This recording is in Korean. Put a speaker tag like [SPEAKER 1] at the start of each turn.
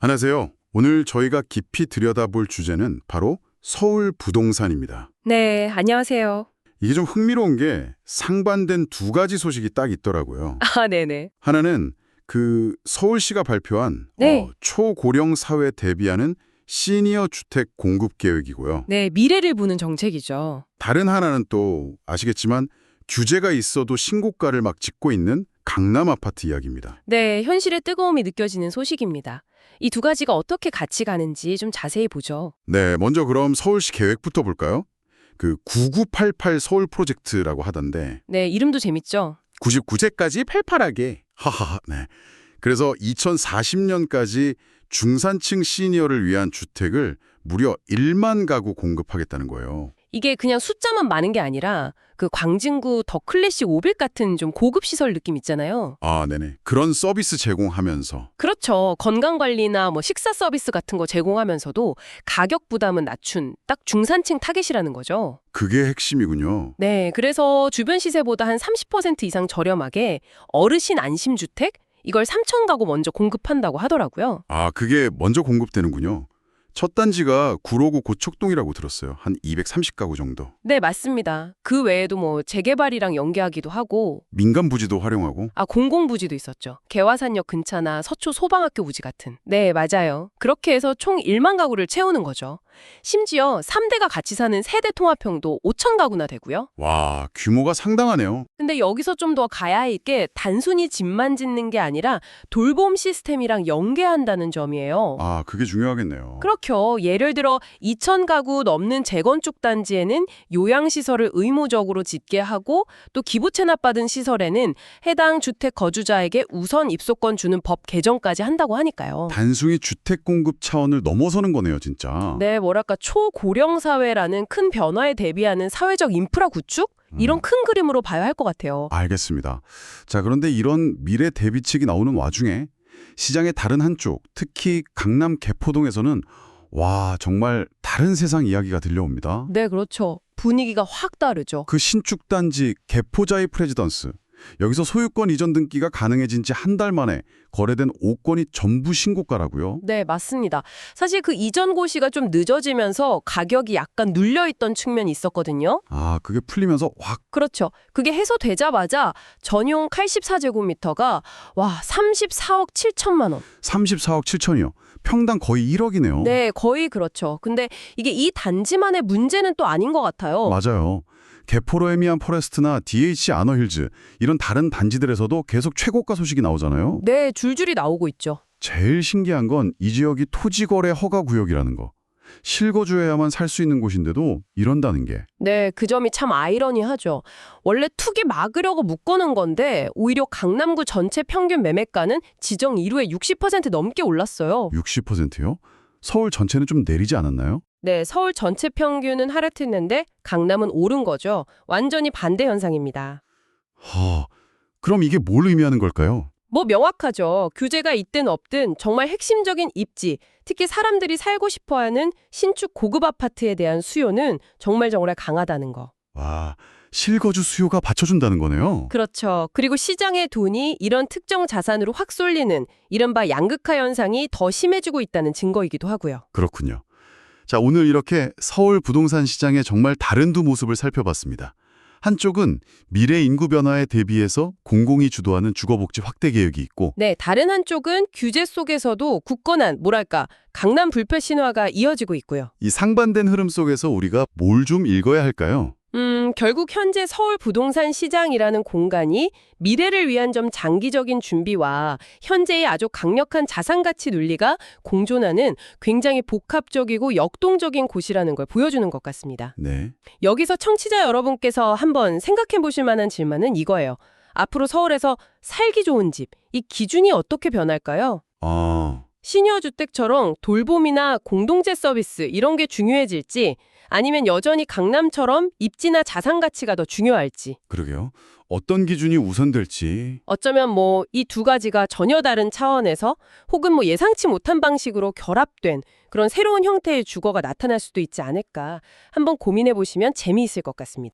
[SPEAKER 1] 안녕하세요. 오늘 저희가 깊이 들여다볼 주제는 바로 서울 부동산입니다.
[SPEAKER 2] 네, 안녕하세요.
[SPEAKER 1] 이게 좀 흥미로운 게 상반된 두 가지 소식이 딱 있더라고요.
[SPEAKER 2] 아, 네네.
[SPEAKER 1] 하나는 서울시가 발표한
[SPEAKER 2] 네.
[SPEAKER 1] 초고령 사회 대비하는 시니어 주택 공급 계획이고요.
[SPEAKER 2] 네, 미래를 보는 정책이죠.
[SPEAKER 1] 다른 하나는 또 아시겠지만 규제가 있어도 신고가를 막 찍고 있는 강남 아파트 이야기입니다.
[SPEAKER 2] 네, 현실의 뜨거움이 느껴지는 소식입니다. 이 두 가지가 어떻게 같이 가는지 좀 자세히 보죠.
[SPEAKER 1] 네, 먼저 그럼 서울시 계획부터 볼까요? 9988 서울 프로젝트라고 하던데
[SPEAKER 2] 네, 이름도 재밌죠?
[SPEAKER 1] 99세까지 팔팔하게. 하하하. 네. 그래서 2040년까지 중산층 시니어를 위한 주택을 무려 1만 가구 공급하겠다는 거예요.
[SPEAKER 2] 이게 그냥 숫자만 많은 게 아니라 그 광진구 더 클래식 오빌 같은 좀 고급 시설 느낌 있잖아요.
[SPEAKER 1] 아, 네네. 그런 서비스 제공하면서.
[SPEAKER 2] 그렇죠. 건강관리나 뭐 식사 서비스 같은 거 제공하면서도 가격 부담은 낮춘 딱 중산층 타겟이라는 거죠.
[SPEAKER 1] 그게 핵심이군요.
[SPEAKER 2] 네, 그래서 주변 시세보다 한 30% 이상 저렴하게 어르신 안심주택? 이걸 3천 가구 먼저 공급한다고 하더라고요.
[SPEAKER 1] 아, 그게 먼저 공급되는군요. 첫 단지가 구로구 고척동이라고 들었어요. 한 230가구 정도.
[SPEAKER 2] 네, 맞습니다. 그 외에도 뭐 재개발이랑 연계하기도 하고
[SPEAKER 1] 민간 부지도 활용하고.
[SPEAKER 2] 공공부지도 있었죠. 개화산역 근처나 서초 소방학교 부지 같은. 네, 맞아요. 그렇게 해서 총 1만 가구를 채우는 거죠. 심지어 3대가 같이 사는 세대 통합형도 5천 가구나 되고요.
[SPEAKER 1] 와, 규모가 상당하네요.
[SPEAKER 2] 근데 여기서 좀 더 가야 할 게 단순히 집만 짓는 게 아니라 돌봄 시스템이랑 연계한다는 점이에요.
[SPEAKER 1] 아, 그게 중요하겠네요.
[SPEAKER 2] 그렇죠. 예를 들어 2천 가구 넘는 재건축 단지에는 요양시설을 의무적으로 짓게 하고 또 기부 체납받은 시설에는 해당 주택 거주자에게 우선 입소권 주는 법 개정까지 한다고 하니까요.
[SPEAKER 1] 단순히 주택 공급 차원을 넘어서는 거네요, 진짜.
[SPEAKER 2] 네, 뭐랄까 초고령 사회라는 큰 변화에 대비하는 사회적 인프라 구축? 이런 큰 그림으로 봐야 할 것 같아요.
[SPEAKER 1] 알겠습니다. 자, 그런데 이런 미래 대비책이 나오는 와중에 시장의 다른 한쪽, 특히 강남 개포동에서는 와, 정말 다른 세상 이야기가 들려옵니다.
[SPEAKER 2] 네, 그렇죠. 분위기가 확 다르죠.
[SPEAKER 1] 그 신축 단지 개포자이 프레지던스. 여기서 소유권 이전 등기가 가능해진 지 한 달 만에 거래된 5건이 전부 신고가라고요?
[SPEAKER 2] 네, 맞습니다. 사실 그 이전 고시가 좀 늦어지면서 가격이 약간 눌려있던 측면이 있었거든요.
[SPEAKER 1] 아, 그게 풀리면서 확
[SPEAKER 2] 그렇죠. 그게 해소되자마자 전용 84제곱미터가 와 34억 7천만 원.
[SPEAKER 1] 34억 7천이요. 평당 거의 1억이네요.
[SPEAKER 2] 네, 거의 그렇죠. 근데 이게 이 단지만의 문제는 또 아닌 것 같아요.
[SPEAKER 1] 맞아요. 개포로에미안 포레스트나 DH 아너힐즈 이런 다른 단지들에서도 계속 최고가 소식이 나오잖아요.
[SPEAKER 2] 네, 줄줄이 나오고 있죠.
[SPEAKER 1] 제일 신기한 건 이 지역이 토지거래 허가 구역이라는 거. 실거주해야만 살 수 있는 곳인데도 이런다는 게.
[SPEAKER 2] 네, 그 점이 참 아이러니하죠. 원래 투기 막으려고 묶어놓은 건데 오히려 강남구 전체 평균 매매가는 지정 이후에 60% 넘게 올랐어요.
[SPEAKER 1] 60%요? 서울 전체는 좀 내리지 않았나요?
[SPEAKER 2] 네, 서울 전체 평균은 하락했는데 강남은 오른 거죠. 완전히 반대 현상입니다.
[SPEAKER 1] 그럼 이게 뭘 의미하는 걸까요?
[SPEAKER 2] 뭐 명확하죠. 규제가 있든 없든 정말 핵심적인 입지, 특히 사람들이 살고 싶어하는 신축 고급 아파트에 대한 수요는 정말 강하다는 거.
[SPEAKER 1] 와, 실거주 수요가 받쳐준다는 거네요.
[SPEAKER 2] 그렇죠. 그리고 시장의 돈이 이런 특정 자산으로 확 쏠리는 이른바 양극화 현상이 더 심해지고 있다는 증거이기도 하고요.
[SPEAKER 1] 그렇군요. 자, 오늘 이렇게 서울 부동산 시장의 정말 다른 두 모습을 살펴봤습니다. 한쪽은 미래 인구 변화에 대비해서 공공이 주도하는 주거복지 확대 계획이 있고
[SPEAKER 2] 네, 다른 한쪽은 규제 속에서도 굳건한, 강남 불패 신화가 이어지고 있고요.
[SPEAKER 1] 이 상반된 흐름 속에서 우리가 뭘 좀 읽어야 할까요?
[SPEAKER 2] 결국 현재 서울 부동산 시장이라는 공간이 미래를 위한 좀 장기적인 준비와 현재의 아주 강력한 자산가치 논리가 공존하는 굉장히 복합적이고 역동적인 곳이라는 걸 보여주는 것 같습니다.
[SPEAKER 1] 네.
[SPEAKER 2] 여기서 청취자 여러분께서 한번 생각해 보실 만한 질문은 이거예요. 앞으로 서울에서 살기 좋은 집, 이 기준이 어떻게 변할까요? 시니어주택처럼 돌봄이나 공동체 서비스 이런 게 중요해질지 아니면 여전히 강남처럼 입지나 자산 가치가 더 중요할지.
[SPEAKER 1] 그러게요. 어떤 기준이 우선될지.
[SPEAKER 2] 어쩌면 이 두 가지가 전혀 다른 차원에서 혹은 예상치 못한 방식으로 결합된 그런 새로운 형태의 주거가 나타날 수도 있지 않을까 한번 고민해 보시면 재미있을 것 같습니다.